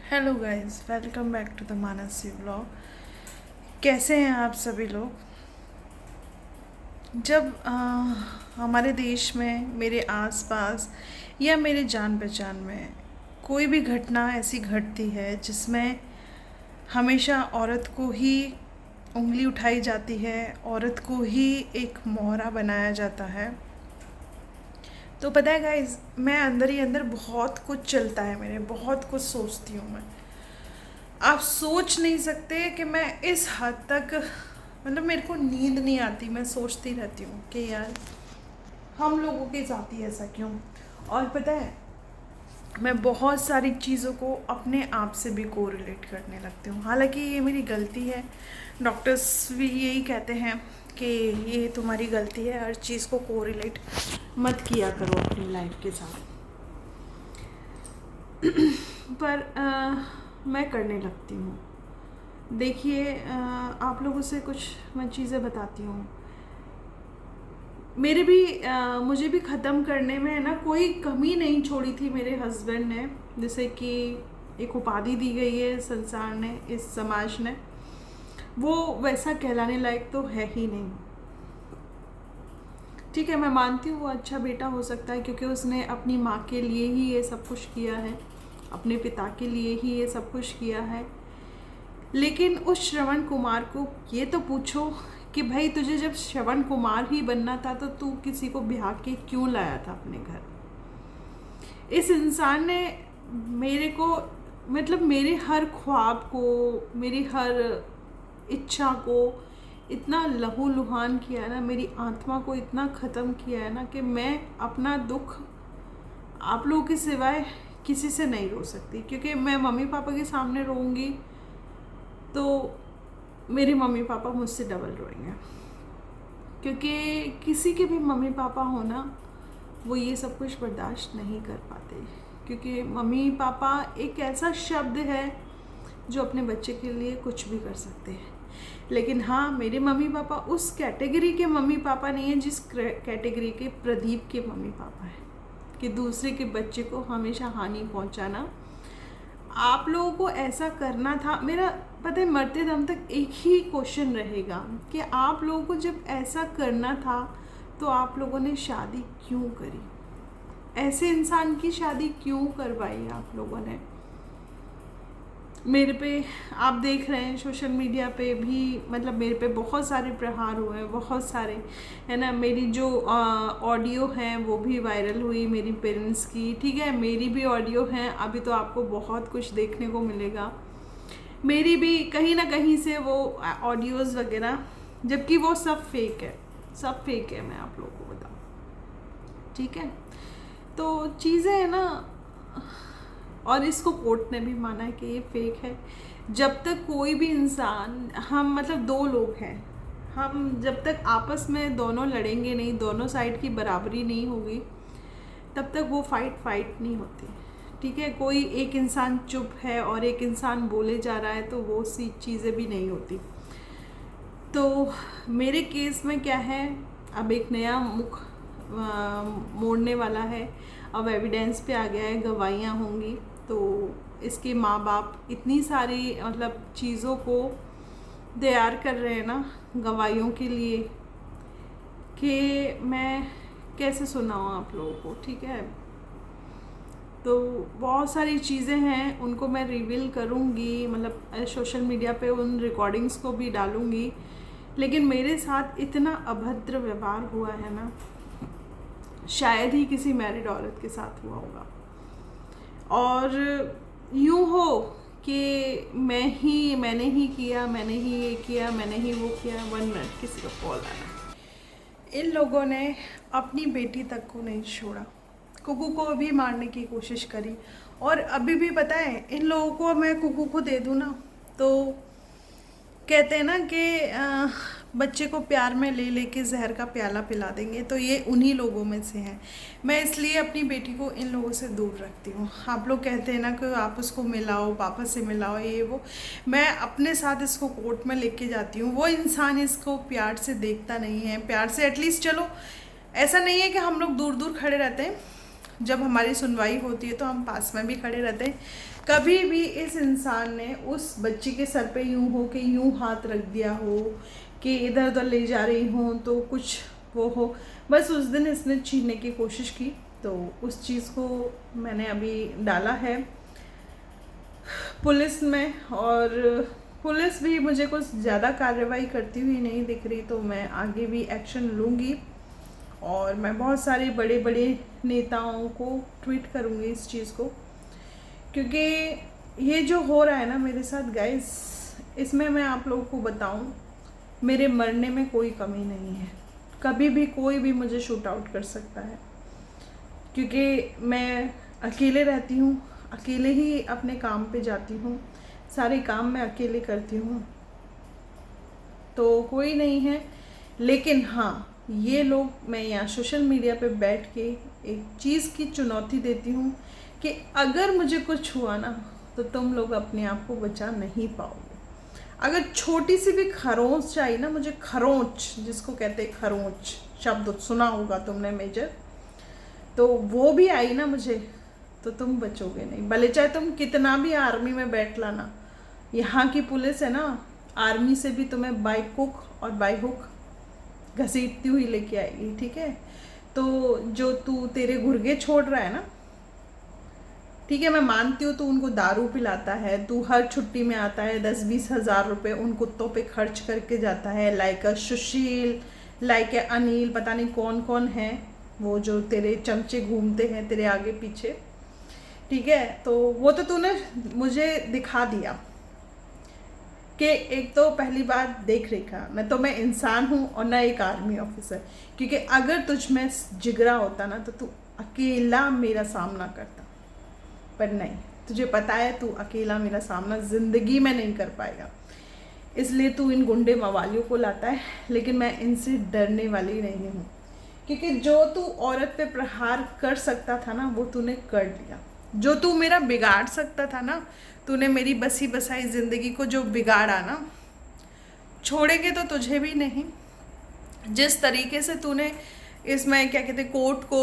Hello guys, welcome back to the Mansi vlog. कैसे हैं आप सभी लोग। जब हमारे देश में, मेरे आसपास या मेरे जान पहचान में कोई भी घटना ऐसी घटती है जिसमें हमेशा औरत को ही उंगली उठाई जाती है, औरत को ही एक मोहरा बनाया जाता है, तो पता है गाइस, मैं अंदर ही अंदर बहुत कुछ चलता है मेरे, बहुत कुछ सोचती हूँ मैं। आप सोच नहीं सकते कि मैं इस हद तक, मतलब मेरे को नींद नहीं आती, मैं सोचती रहती हूँ कि यार हम लोगों के साथ ही ऐसा क्यों। और पता है, मैं बहुत सारी चीज़ों को अपने आप से भी कोरिलेट करने लगती हूँ, हालांकि ये मेरी गलती है। डॉक्टर्स भी यही कहते हैं कि ये तुम्हारी गलती है, हर चीज़ को कोरिलेट मत किया करो अपनी लाइफ के साथ। पर मैं करने लगती हूँ। देखिए, आप लोगों से कुछ मैं चीज़ें बताती हूँ। मेरे भी मुझे भी ख़त्म करने में है ना, कोई कमी नहीं छोड़ी थी मेरे हस्बैंड ने। जैसे कि एक उपाधि दी गई है संसार ने, इस समाज ने, वो वैसा कहलाने लायक तो है ही नहीं। ठीक है, मैं मानती हूँ वो अच्छा बेटा हो सकता है, क्योंकि उसने अपनी माँ के लिए ही ये सब कुछ किया है, अपने पिता के लिए ही ये सब कुछ किया है। लेकिन उस श्रवण कुमार को ये तो पूछो कि भाई, तुझे जब श्रवण कुमार ही बनना था तो तू किसी को ब्याह के क्यों लाया था अपने घर। इस इंसान ने मेरे को, मतलब मेरे हर ख्वाब को, मेरी हर इच्छा को इतना लहूलुहान किया है ना, मेरी आत्मा को इतना ख़त्म किया है ना, कि मैं अपना दुख आप लोगों के सिवाय किसी से नहीं रो सकती। क्योंकि मैं मम्मी पापा के सामने रोऊंगी तो मेरे मम्मी पापा मुझसे डबल रोएंगे, क्योंकि किसी के भी मम्मी पापा होना, वो ये सब कुछ बर्दाश्त नहीं कर पाते। क्योंकि मम्मी पापा एक ऐसा शब्द है जो अपने बच्चे के लिए कुछ भी कर सकते हैं। लेकिन हाँ, मेरे मम्मी पापा उस कैटेगरी के मम्मी पापा नहीं हैं जिस कैटेगरी के प्रदीप के मम्मी पापा हैं, कि दूसरे के बच्चे को हमेशा हानि पहुंचाना। आप लोगों को ऐसा करना था, मेरा पता है मरते दम तक एक ही क्वेश्चन रहेगा कि आप लोगों को जब ऐसा करना था तो आप लोगों ने शादी क्यों करी, ऐसे इंसान की शादी क्यों करवाई आप लोगों ने। मेरे पे आप देख रहे हैं सोशल मीडिया पे भी, मतलब मेरे पे बहुत सारे प्रहार हुए हैं, बहुत सारे, है ना। मेरी जो ऑडियो हैं वो भी वायरल हुई मेरी पेरेंट्स की, ठीक है। मेरी भी ऑडियो हैं, अभी तो आपको बहुत कुछ देखने को मिलेगा। मेरी भी कहीं ना कहीं से वो ऑडियोज़ वगैरह, जबकि वो सब फेक है, सब फेक है, मैं आप लोगों को बताऊँ, ठीक है। तो चीज़ें हैं ना, और इसको कोर्ट ने भी माना है कि ये फेक है। जब तक कोई भी इंसान, हम मतलब दो लोग हैं, हम जब तक आपस में दोनों लड़ेंगे नहीं, दोनों साइड की बराबरी नहीं होगी, तब तक वो फाइट नहीं होती, ठीक है। कोई एक इंसान चुप है और एक इंसान बोले जा रहा है तो वो सी चीज़ें भी नहीं होती। तो मेरे केस में क्या है, अब एक नया मुख मोड़ने वाला है। अब एविडेंस पे आ गया है, गवाहियाँ होंगी, तो इसके माँ बाप इतनी सारी मतलब चीज़ों को तैयार कर रहे हैं ना गवाहियों के लिए, कि मैं कैसे सुनाऊँ आप लोगों को, ठीक है। तो बहुत सारी चीज़ें हैं, उनको मैं रिवील करूँगी, मतलब सोशल मीडिया पे उन रिकॉर्डिंग्स को भी डालूँगी। लेकिन मेरे साथ इतना अभद्र व्यवहार हुआ है ना, शायद ही किसी मैरिड औरत के साथ हुआ होगा। और यूँ हो कि मैंने ही किया, मैंने ही ये किया, मैंने ही वो किया। 1 मिनट, किसी का कॉल आना। इन लोगों ने अपनी बेटी तक को नहीं छोड़ा, कुकू को भी मारने की कोशिश करी। और अभी भी पता है, इन लोगों को मैं कुकू को दे दूँ ना, तो कहते हैं ना कि बच्चे को प्यार में ले लेके जहर का प्याला पिला देंगे, तो ये उन्हीं लोगों में से हैं। मैं इसलिए अपनी बेटी को इन लोगों से दूर रखती हूँ। आप लोग कहते हैं ना कि आप उसको मिलाओ, पापा से मिलाओ, ये वो, मैं अपने साथ इसको कोर्ट में लेके जाती हूँ। वो इंसान इसको प्यार से देखता नहीं है, प्यार से एटलीस्ट, चलो ऐसा नहीं है कि हम लोग दूर दूर खड़े रहते हैं, जब हमारी सुनवाई होती है तो हम पास में भी खड़े रहते हैं। कभी भी इस इंसान ने उस बच्ची के सर पे यूं हो कि यूं हाथ रख दिया हो कि इधर उधर ले जा रही हो तो कुछ वो हो, बस उस दिन इसने छीनने की कोशिश की। तो उस चीज़ को मैंने अभी डाला है पुलिस में, और पुलिस भी मुझे कुछ ज़्यादा कार्रवाई करती हुई नहीं दिख रही, तो मैं आगे भी एक्शन लूँगी। और मैं बहुत सारे बड़े बड़े नेताओं को ट्वीट करूँगी इस चीज़ को, क्योंकि ये जो हो रहा है ना मेरे साथ गाइस, इसमें मैं आप लोगों को बताऊँ, मेरे मरने में कोई कमी नहीं है। कभी भी कोई भी मुझे शूट आउट कर सकता है, क्योंकि मैं अकेले रहती हूँ, अकेले ही अपने काम पे जाती हूँ, सारे काम मैं अकेले करती हूँ, तो कोई नहीं है। लेकिन हाँ, ये लोग, मैं यहाँ सोशल मीडिया पे बैठ के एक चीज़ की चुनौती देती हूँ कि अगर मुझे कुछ हुआ ना तो तुम लोग अपने आप को बचा नहीं पाओगे। अगर छोटी सी भी खरोंच चाहिए ना मुझे, खरोंच जिसको कहते हैं, खरोंच शब्द सुना होगा तुमने मेजर, तो वो भी आई ना मुझे, तो तुम बचोगे नहीं। भले चाहे तुम कितना भी आर्मी में बैठ लाना, यहाँ की पुलिस है ना, आर्मी से भी तुम्हें बाय कुक और बाय हुक घसीटती हुई लेके आएगी, ठीक है। तो जो तू तेरे घुर्गे छोड़ रहा है ना, ठीक है, मैं मानती हूँ तू उनको दारू पिलाता है, तू हर छुट्टी में आता है 10-20 हज़ार रुपये उन कुत्तों पे खर्च करके जाता है, लाइक सुशील, लाइक अनिल, पता नहीं कौन कौन है वो जो तेरे चमचे घूमते हैं तेरे आगे पीछे, ठीक है। तो वो तो तूने मुझे दिखा दिया कि एक तो पहली बात देख रेखा, न तो मैं इंसान हूँ और न एक आर्मी ऑफिसर, क्योंकि अगर तुझ में जिगरा होता ना तो तू अकेला मेरा सामना करता, पर नहीं, तुझे पता है तू अकेला मेरा सामना ज़िंदगी में नहीं कर पाएगा, इसलिए तू इन गुंडे मवालियों को लाता है। लेकिन मैं इनसे डरने वाली नहीं हूँ, क्योंकि जो तू औरत पे प्रहार कर सकता था ना वो तूने कर लिया। जो तू मेरा बिगाड़ सकता था ना, तूने मेरी बसी बसाई ज़िंदगी को जो बिगाड़ा ना, छोड़ेंगे तो तुझे भी नहीं। जिस तरीके से तूने इसमें क्या कहते कोर्ट को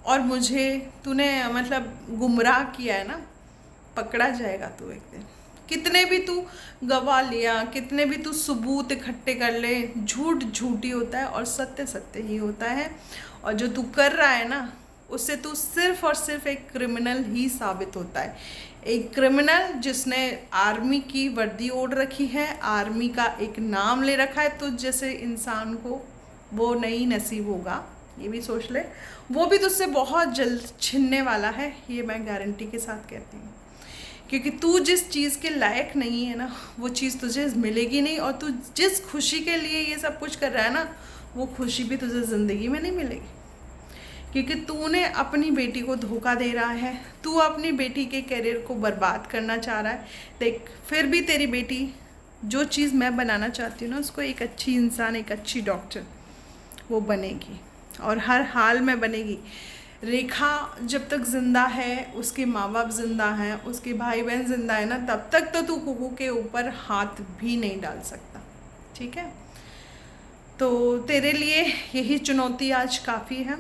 और मुझे तूने मतलब गुमराह किया है ना, पकड़ा जाएगा तू एक दिन। कितने भी तू गवाह लिया, कितने भी तू सबूत इकट्ठे कर ले, झूठ झूठी होता है और सत्य सत्य ही होता है। और जो तू कर रहा है ना, उससे तू सिर्फ और सिर्फ एक क्रिमिनल ही साबित होता है। एक क्रिमिनल जिसने आर्मी की वर्दी ओढ़ रखी है, आर्मी का एक नाम ले रखा है, तो जैसे इंसान को वो नहीं नसीब होगा, ये भी सोच ले। वो भी तुझसे बहुत जल्द छिनने वाला है, ये मैं गारंटी के साथ कहती हूँ, क्योंकि तू जिस चीज़ के लायक नहीं है ना वो चीज़ तुझे मिलेगी नहीं। और तू जिस खुशी के लिए ये सब कुछ कर रहा है ना, वो खुशी भी तुझे ज़िंदगी में नहीं मिलेगी, क्योंकि तूने अपनी बेटी को धोखा दे रहा है, तू अपनी बेटी के करियर को बर्बाद करना चाह रहा है। देख, फिर भी तेरी बेटी जो चीज़ मैं बनाना चाहती हूँ ना, उसको एक अच्छी इंसान, एक अच्छी डॉक्टर, वो बनेगी और हर हाल में बनेगी। रेखा जब तक ज़िंदा है, उसके माँ बाप ज़िंदा हैं, उसके भाई बहन ज़िंदा है ना, तब तक तो तू कुकू के ऊपर हाथ भी नहीं डाल सकता, ठीक है। तो तेरे लिए यही चुनौती आज काफ़ी है,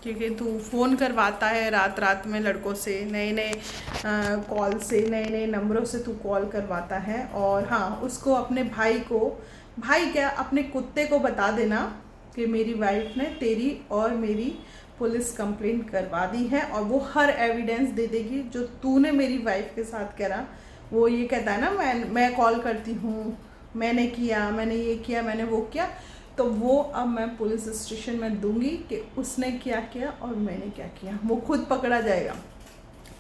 क्योंकि तू फ़ोन करवाता है रात रात में लड़कों से, नए नए कॉल से, नए नए नंबरों से तू कॉल करवाता है। और हाँ, उसको अपने भाई को, भाई क्या, अपने कुत्ते को बता देना कि मेरी वाइफ ने तेरी और मेरी पुलिस कंप्लेंट करवा दी है, और वो हर एविडेंस दे देगी जो तूने मेरी वाइफ के साथ करा। वो ये कहता है ना, मैं कॉल करती हूँ, मैंने किया, मैंने ये किया, मैंने वो किया, तो वो अब मैं पुलिस स्टेशन में दूंगी कि उसने क्या किया और मैंने क्या किया, वो खुद पकड़ा जाएगा।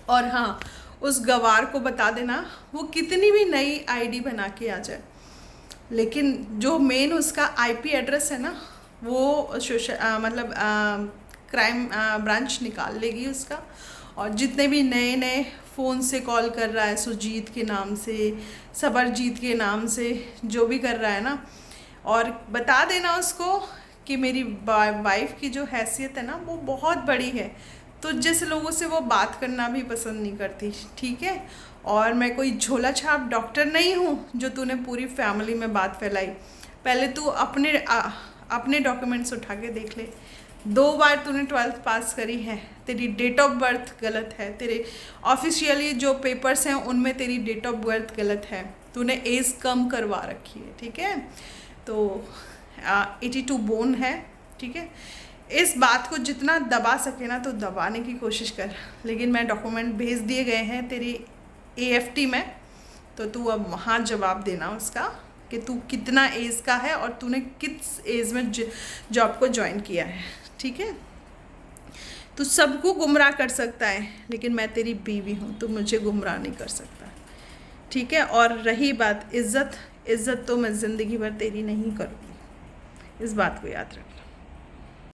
और हाँ, उस गवार को बता देना वो कितनी भी नई आईडी बना के आ जाए, लेकिन जो मेन उसका आईपी एड्रेस है ना, वो मतलब क्राइम ब्रांच निकाल लेगी उसका। और जितने भी नए नए फ़ोन से कॉल कर रहा है, सुजीत के नाम से, सबरजीत के नाम से, जो भी कर रहा है ना, और बता देना उसको कि मेरी वाइफ की जो हैसियत है ना वो बहुत बड़ी है, तो जैसे लोगों से वो बात करना भी पसंद नहीं करती, ठीक है। और मैं कोई झोला छाप डॉक्टर नहीं हूँ जो तूने पूरी फैमिली में बात फैलाई। पहले तू अपने डॉक्यूमेंट्स उठा के देख ले, 2 बार तूने 12th पास करी है, तेरी डेट ऑफ बर्थ गलत है, तेरे ऑफिशियली जो पेपर्स हैं उनमें तेरी डेट ऑफ बर्थ गलत है, तूने एज कम करवा रखी है, ठीक है। तो 82 बोन है, ठीक है। इस बात को जितना दबा सके ना तो दबाने की कोशिश कर, लेकिन मैं डॉक्यूमेंट भेज दिए गए हैं तेरी AFT में, तो तू अब वहाँ जवाब देना उसका कि तू कितना एज का है और तूने किस एज में जॉब को ज्वाइन किया है, ठीक है। तू सबको गुमराह कर सकता है, लेकिन मैं तेरी बीवी हूँ, तू मुझे गुमराह नहीं कर सकता, ठीक है। और रही बात इज़्ज़त, इज़्ज़त तो मैं ज़िंदगी भर तेरी नहीं करूँगी, इस बात को याद रख।